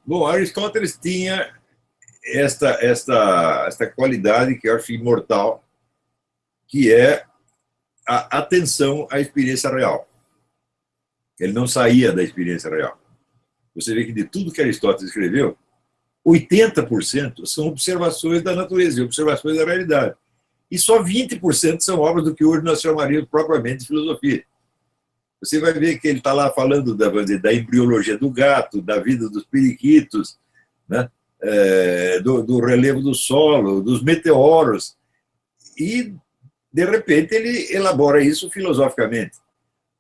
Bom, Aristóteles tinha esta qualidade que eu acho imortal, que é a atenção à experiência real. Ele não saía da experiência real. Você vê que de tudo que Aristóteles escreveu, 80% são observações da natureza, observações da realidade. E só 20% são obras do que hoje nós chamaríamos propriamente de filosofia. Você vai ver que ele está lá falando da embriologia do gato, da vida dos periquitos, né? Do relevo do solo, dos meteoros. E, de repente, ele elabora isso filosoficamente.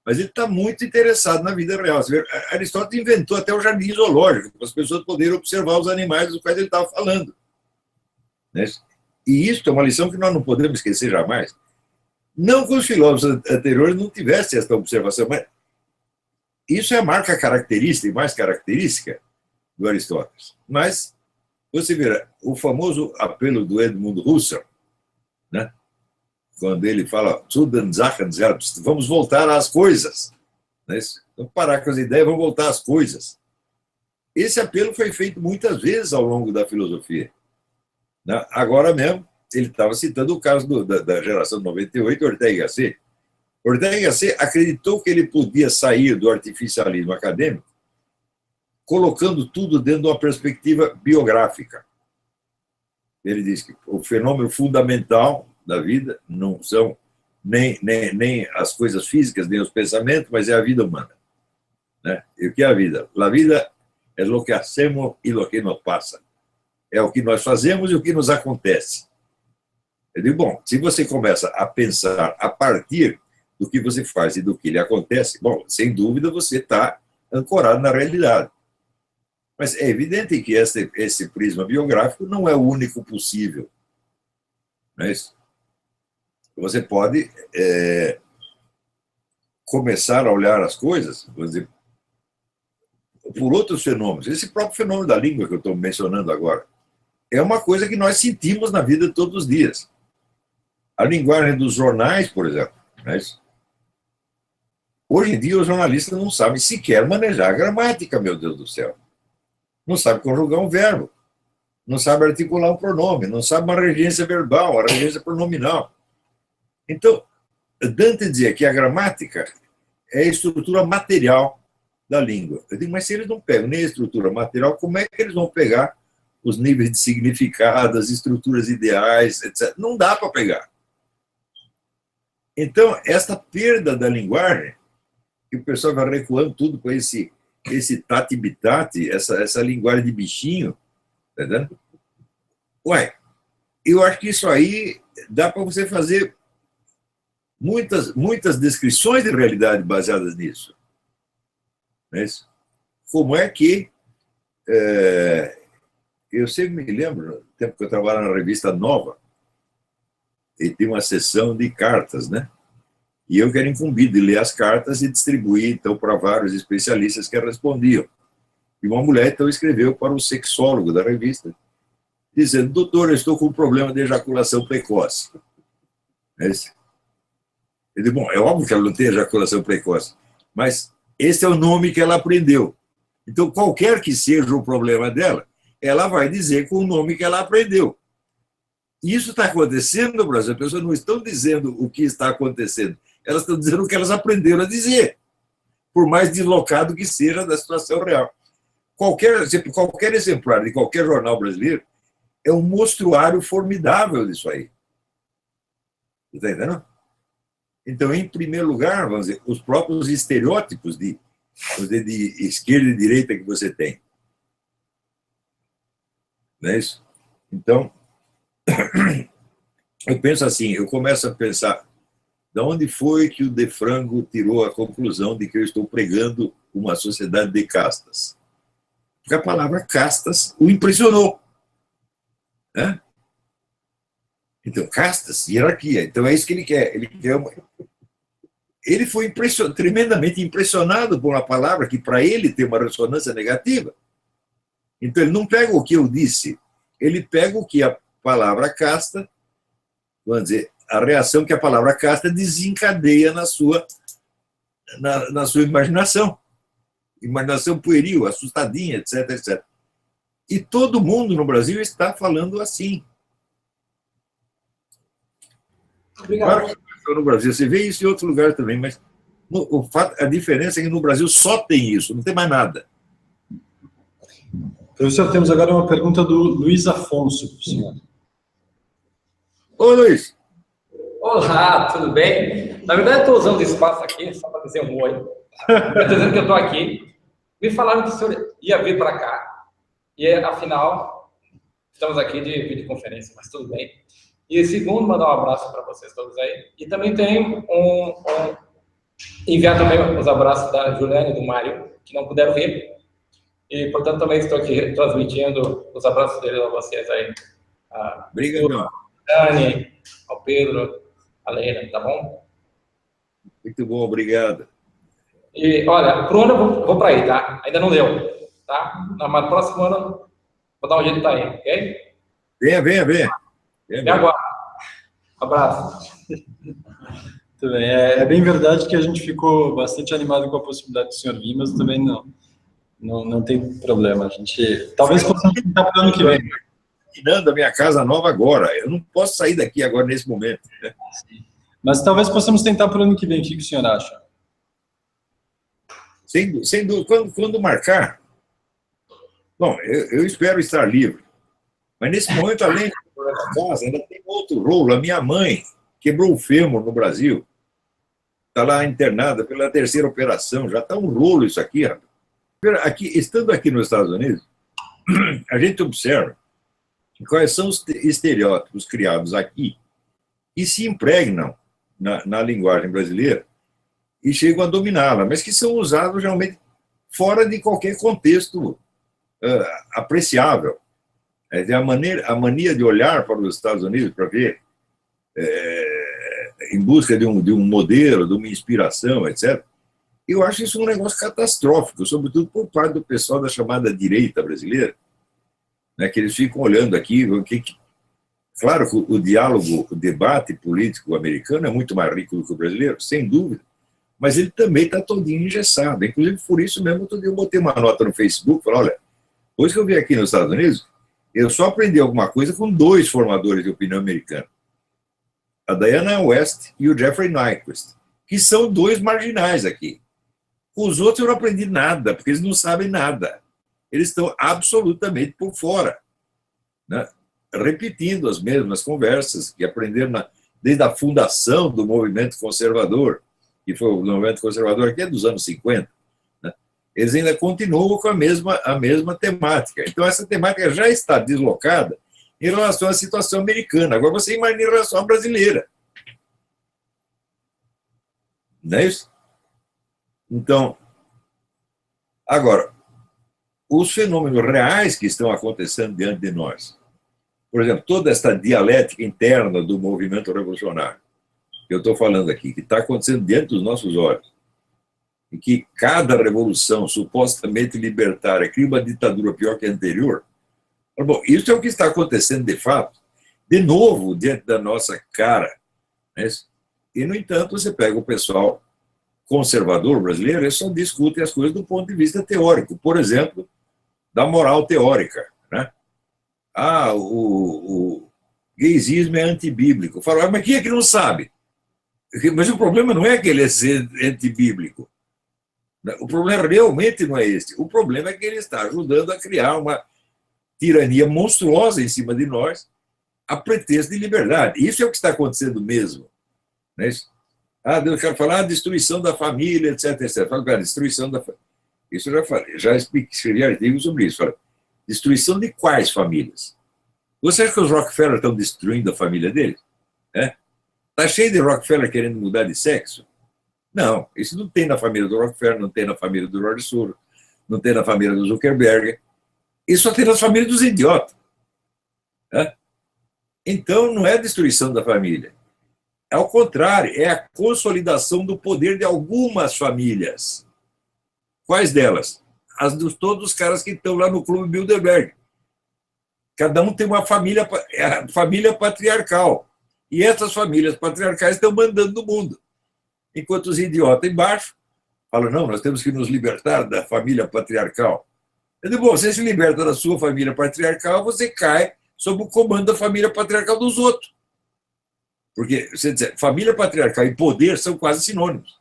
Mas ele está muito interessado na vida real. Aristóteles inventou até o jardim zoológico, para as pessoas poderem observar os animais dos quais ele estava falando. Né? E isso é uma lição que nós não podemos esquecer jamais. Não que os filósofos anteriores não tivessem essa observação, mas isso é a marca característica e mais característica do Aristóteles. Mas você verá, o famoso apelo do Edmund Husserl, né? Quando ele fala zu den Sachen selbst, vamos voltar às coisas. Né? Vamos parar com as ideias, vamos voltar às coisas. Esse apelo foi feito muitas vezes ao longo da filosofia. Né? Agora mesmo, ele estava citando o caso da geração de 98, Ortega y Gasset. Ortega y Gasset acreditou que ele podia sair do artificialismo acadêmico colocando tudo dentro de uma perspectiva biográfica. Ele diz que o fenômeno fundamental da vida não são nem as coisas físicas, nem os pensamentos, mas é a vida humana. Né? E o que é a vida? A vida é o que hacemos e o que nos passa. É o que nós fazemos e o que nos acontece. Eu digo, bom, se você começa a pensar a partir do que você faz e do que lhe acontece, bom, sem dúvida você está ancorado na realidade. Mas é evidente que esse prisma biográfico não é o único possível. Não é isso? Você pode começar a olhar as coisas, vamos dizer, por outros fenômenos. Esse próprio fenômeno da língua que eu estou mencionando agora é uma coisa que nós sentimos na vida todos os dias. A linguagem dos jornais, por exemplo. Não é isso? Hoje em dia, os jornalistas não sabem sequer manejar a gramática, meu Deus do céu. Não sabem conjugar um verbo. Não sabem articular um pronome. Não sabem uma regência verbal, uma regência pronominal. Então, Dante dizia que a gramática é a estrutura material da língua. Eu digo, mas se eles não pegam nem a estrutura material, como é que eles vão pegar os níveis de significado, as estruturas ideais, etc.? Não dá para pegar. Então, essa perda da linguagem, que o pessoal vai recuando tudo com esse tati-bitate, essa linguagem de bichinho, tá entendendo? Ué, eu acho que isso aí dá para você fazer muitas descrições de realidade baseadas nisso. Não é isso? Como é que... eu sempre me lembro, no tempo que eu trabalhava na revista Nova, e tinha uma sessão de cartas, né? E eu que era incumbido de ler as cartas e distribuir, então, para vários especialistas que respondiam. E uma mulher, então, escreveu para o sexólogo da revista, dizendo, doutor, eu estou com um problema de ejaculação precoce. É isso? Eu disse, bom, é óbvio que ela não tem ejaculação precoce, mas esse é o nome que ela aprendeu. Então, qualquer que seja o problema dela, ela vai dizer com o nome que ela aprendeu. Isso está acontecendo no Brasil. As pessoas não estão dizendo o que está acontecendo. Elas estão dizendo o que elas aprenderam a dizer, por mais deslocado que seja da situação real. Qualquer exemplar de qualquer jornal brasileiro é um mostruário formidável disso aí. Está entendendo? Então, em primeiro lugar, vamos dizer, os próprios estereótipos de esquerda e direita que você tem. Não é isso? Então, eu penso assim, eu começo a pensar de onde foi que o De Frango tirou a conclusão de que eu estou pregando uma sociedade de castas. Porque a palavra castas o impressionou. Né? Então, castas, hierarquia. Então, é isso que ele quer. Ele foi tremendamente impressionado por uma palavra que, para ele, tem uma ressonância negativa. Então, ele não pega o que eu disse, ele pega o que a palavra casta, vamos dizer, a reação que a palavra casta desencadeia na sua imaginação. imaginação pueril, assustadinha, etc, etc. E todo mundo no Brasil está falando assim. Obrigado. Claro que no Brasil, você vê isso em outros lugares também, mas a diferença é que no Brasil só tem isso, não tem mais nada. Professor, temos agora uma pergunta do Luiz Afonso, para o senhor. Ô, Luiz. Olá, tudo bem? Na verdade, estou usando o espaço aqui só para dizer um oi. Estou dizendo que eu estou aqui. Me falaram que o senhor ia vir para cá. E, afinal, estamos aqui de videoconferência, mas tudo bem. E, segundo, mandar um abraço para vocês todos aí. E também tem enviar também os abraços da Juliana e do Mário, que não puderam vir. E, portanto, também estou aqui transmitindo os abraços dele a vocês aí. Obrigado. Ao Dani, ao Pedro, a Leila, tá bom? Muito bom, obrigado. E, olha, pro ano eu vou para aí, tá? Ainda não deu, tá? Mas no próximo ano vou dar um jeito para ir, ok? Venha. Me aguarda. Abraço. Muito bem. É bem verdade que a gente ficou bastante animado com a possibilidade do senhor vir, mas também não tem problema. A gente talvez possamos tentar para o ano que vem. Terminando a minha casa nova agora. Eu não posso sair daqui agora nesse momento. Né? Mas talvez possamos tentar para o ano que vem. O que o senhor acha? Sem dúvida. Quando marcar... Bom, eu espero estar livre. Mas nesse momento, além da casa, ainda tem outro rolo. A minha mãe quebrou o fêmur no Brasil. Está lá internada pela terceira operação. Já está um rolo isso aqui. Estando aqui nos Estados Unidos, a gente observa quais são os estereótipos criados aqui e se impregnam na linguagem brasileira e chegam a dominá-la, mas que são usados realmente fora de qualquer contexto apreciável. A mania de olhar para os Estados Unidos para ver, em busca de um modelo, de uma inspiração, etc., eu acho isso um negócio catastrófico, sobretudo por parte do pessoal da chamada direita brasileira, né, que eles ficam olhando aqui. Claro que o diálogo, o debate político americano é muito mais rico do que o brasileiro, sem dúvida, mas ele também está todinho engessado. Inclusive, por isso mesmo, outro dia eu botei uma nota no Facebook, falei, olha, depois que eu vim aqui nos Estados Unidos, eu só aprendi alguma coisa com 2 formadores de opinião americana, a Diana West e o Jeffrey Nyquist, que são 2 marginais aqui. Os outros eu não aprendi nada, porque eles não sabem nada. Eles estão absolutamente por fora, né? Repetindo as mesmas conversas que aprenderam desde a fundação do movimento conservador, que foi o movimento conservador aqui é dos anos 50, né? Eles ainda continuam com a mesma temática. Então, essa temática já está deslocada em relação à situação americana. Agora, você imagina em relação à brasileira. Não é isso? Então, agora, os fenômenos reais que estão acontecendo diante de nós, por exemplo, toda essa dialética interna do movimento revolucionário, que eu estou falando aqui, que está acontecendo diante dos nossos olhos, e que cada revolução supostamente libertária cria uma ditadura pior que a anterior, bom, isso é o que está acontecendo de fato, de novo, diante da nossa cara. Né? E, no entanto, você pega o pessoal conservador brasileiro, eles só discutem as coisas do ponto de vista teórico. Por exemplo, da moral teórica. Né? O gaysismo é antibíblico. Fala, mas quem é que não sabe? Mas o problema não é que ele é antibíblico. O problema realmente não é esse. O problema é que ele está ajudando a criar uma tirania monstruosa em cima de nós, a pretexto de liberdade. Isso é o que está acontecendo mesmo. Não é isso? Eu quero falar a destruição da família, etc, etc. Fala, cara, destruição da família. Isso eu já falei, já escrevi artigos sobre isso. Fala, destruição de quais famílias? Você acha que os Rockefeller estão destruindo a família deles? Está cheio de Rockefeller querendo mudar de sexo? Não, isso não tem na família do Rockefeller, não tem na família do Roger Soros, não tem na família do Zuckerberg. Isso só tem nas famílias dos idiotas. Então, não é a destruição da família. Ao contrário, é a consolidação do poder de algumas famílias. Quais delas? As de todos os caras que estão lá no Clube Bilderberg. Cada um tem uma família, a família patriarcal. E essas famílias patriarcais estão mandando no mundo. Enquanto os idiotas embaixo Fala, não, nós temos que nos libertar da família patriarcal. Eu digo, bom, você se liberta da sua família patriarcal, você cai sob o comando da família patriarcal dos outros. Porque, você diz, família patriarcal e poder são quase sinônimos.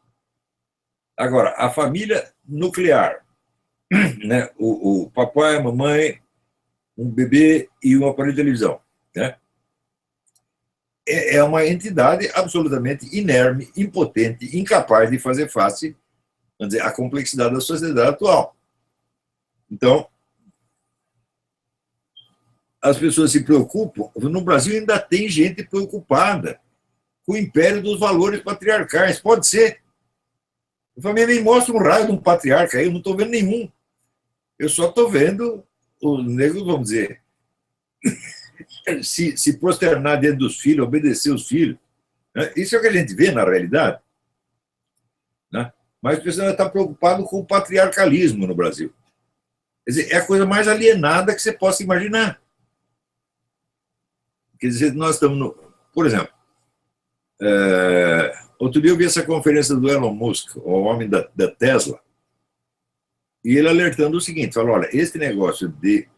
Agora, a família nuclear, né? O papai, a mamãe, um bebê e um aparelho de televisão, né? É uma entidade absolutamente inerme, impotente, incapaz de fazer face, vamos dizer, à complexidade da sociedade atual. Então, as pessoas se preocupam. No Brasil ainda tem gente preocupada com o império dos valores patriarcais. Pode ser. A família me mostra um raio de um patriarca aí, eu não estou vendo nenhum. Eu só estou vendo os negros, vamos dizer, se prosternar diante dos filhos, obedecer os filhos. Né? Isso é o que a gente vê na realidade. Né? Mas a pessoa está preocupado com o patriarcalismo no Brasil. Quer dizer, é a coisa mais alienada que você possa imaginar. Quer dizer, nós estamos no... Por exemplo, outro dia eu vi essa conferência do Elon Musk, o homem da Tesla, e ele alertando o seguinte, falou, olha, esse negócio de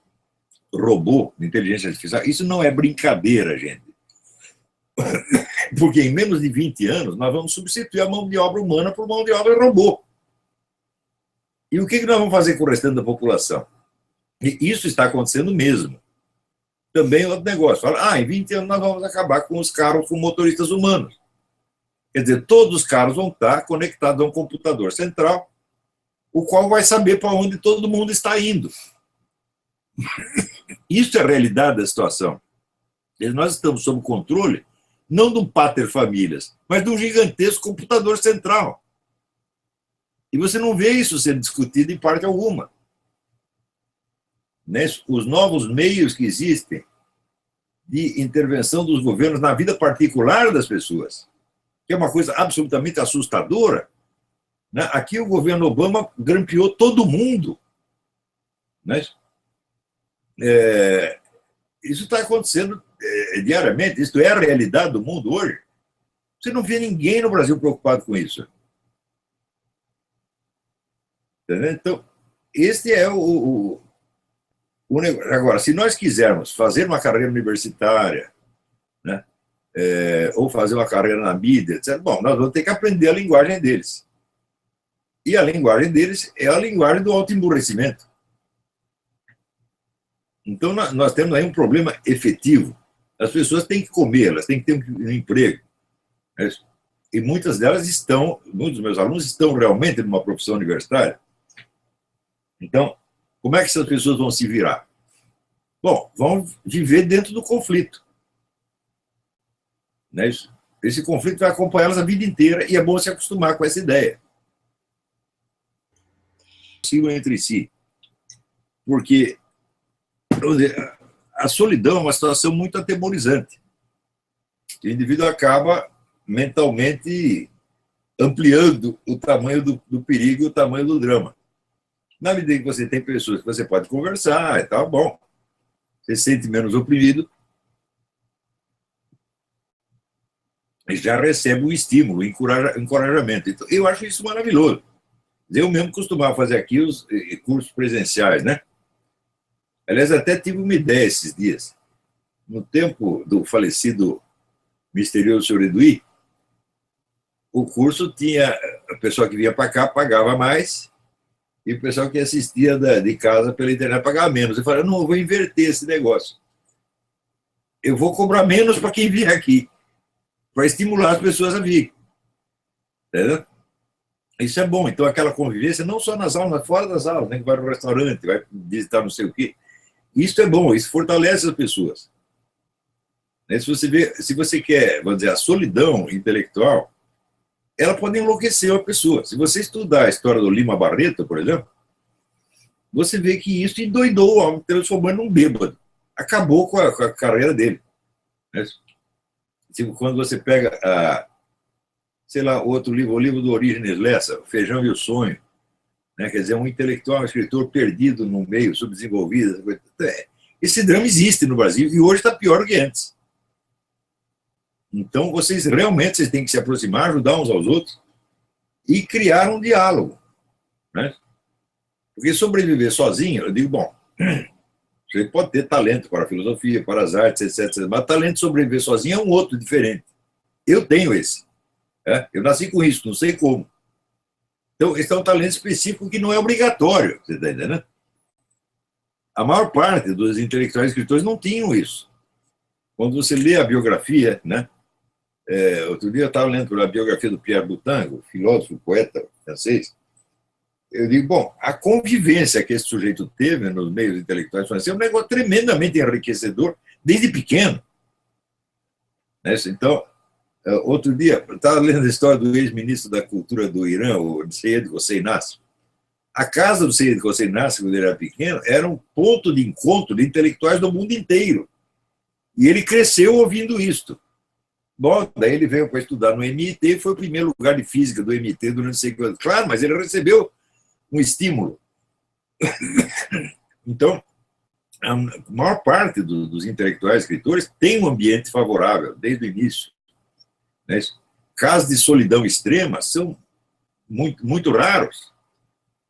robô, de inteligência artificial, isso não é brincadeira, gente. Porque em menos de 20 anos nós vamos substituir a mão de obra humana por mão de obra robô. E o que nós vamos fazer com o restante da população? E isso está acontecendo mesmo. Também outro negócio. Fala, em 20 anos nós vamos acabar com os carros com motoristas humanos. Quer dizer, todos os carros vão estar conectados a um computador central, o qual vai saber para onde todo mundo está indo. Isso é a realidade da situação. Nós estamos sob controle, não de um pater famílias, mas de um gigantesco computador central. E você não vê isso sendo discutido em parte alguma. Os novos meios que existem de intervenção dos governos na vida particular das pessoas, que é uma coisa absolutamente assustadora. Né? Aqui o governo Obama grampeou todo mundo. Né? Isso está acontecendo diariamente, isso é a realidade do mundo hoje. Você não vê ninguém no Brasil preocupado com isso. Entendeu? Então, este é o negócio. Agora, se nós quisermos fazer uma carreira universitária, né, ou fazer uma carreira na mídia, etc., bom, nós vamos ter que aprender a linguagem deles. E a linguagem deles é a linguagem do autoemburrecimento. Então, nós temos aí um problema efetivo. As pessoas têm que comer, elas têm que ter um emprego. Né? E muitos dos meus alunos estão realmente numa profissão universitária. Então, como é que essas pessoas vão se virar? Bom, vão viver dentro do conflito. Né? Esse conflito vai acompanhá-las a vida inteira e é bom se acostumar com essa ideia. Sigam entre si. Porque a solidão é uma situação muito atemorizante. O indivíduo acaba mentalmente ampliando o tamanho do perigo e o tamanho do drama. Na medida que você tem pessoas que você pode conversar e tal, bom, você se sente menos oprimido e já recebe um estímulo, um encorajamento. Então, eu acho isso maravilhoso. Eu mesmo costumava fazer aqui os cursos presenciais, né? Aliás, até tive uma ideia esses dias. No tempo do falecido misterioso Sr. Eduí, o curso tinha, a pessoa que vinha para cá pagava mais e o pessoal que assistia de casa pela internet pagava menos. Eu falei, não, eu vou inverter esse negócio. Eu vou cobrar menos para quem vier aqui, para estimular as pessoas a vir. Entendeu? Isso é bom. Então, aquela convivência, não só nas aulas, mas fora das aulas, né? Que vai no restaurante, vai visitar não sei o quê. Isso é bom, isso fortalece as pessoas. Se você quer, vamos dizer, a solidão intelectual, ela pode enlouquecer a pessoa. Se você estudar a história do Lima Barreto, por exemplo, você vê que isso endoidou o homem, transformando num bêbado. Acabou com a carreira dele. Quando você pega, sei lá, outro livro, o livro do Orígenes Lessa, Feijão e o Sonho, né? Quer dizer, um intelectual, um escritor perdido no meio, subdesenvolvido. Esse drama existe no Brasil e hoje está pior do que antes. Então, vocês têm que se aproximar, ajudar uns aos outros e criar um diálogo. né? Porque sobreviver sozinho, eu digo, bom, você pode ter talento para a filosofia, para as artes, etc. Mas talento de sobreviver sozinho é um outro diferente. Eu tenho esse. Eu nasci com isso, não sei como. Então, esse é um talento específico que não é obrigatório, você está entendendo? A maior parte dos intelectuais escritores não tinham isso. Quando você lê a biografia, né? Outro dia eu estava lendo a biografia do Pierre Boutin, filósofo, poeta francês. Eu digo, bom, a convivência que esse sujeito teve nos meios intelectuais franceses é um negócio tremendamente enriquecedor desde pequeno. Então, outro dia, eu estava lendo a história do ex-ministro da Cultura do Irã, o Seyed Hossein Nasr. A casa do Seyed Hossein Nasr, quando ele era pequeno, era um ponto de encontro de intelectuais do mundo inteiro. E ele cresceu ouvindo isto. Bom, daí ele veio para estudar no MIT e foi o primeiro lugar de física do MIT durante 5 anos. Claro, mas ele recebeu um estímulo. Então, a maior parte dos intelectuais escritores tem um ambiente favorável desde o início. Né? Casos de solidão extrema são muito, muito raros.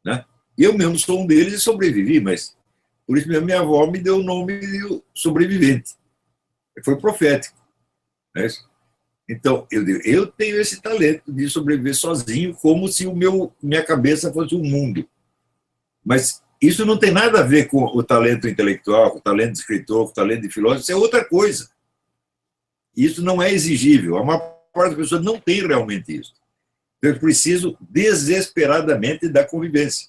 Né? Eu mesmo sou um deles e sobrevivi, mas por isso mesmo minha avó me deu o nome de sobrevivente. Foi profético. Né? Então, eu tenho esse talento de sobreviver sozinho, como se minha cabeça fosse um mundo. Mas isso não tem nada a ver com o talento intelectual, com o talento de escritor, com o talento de filósofo, isso é outra coisa. Isso não é exigível. A maior parte das pessoas não tem realmente isso. Então, eu preciso desesperadamente da convivência.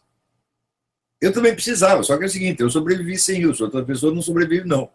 Eu também precisava, só que é o seguinte, eu sobrevivi sem isso, outra pessoa não sobrevive, não.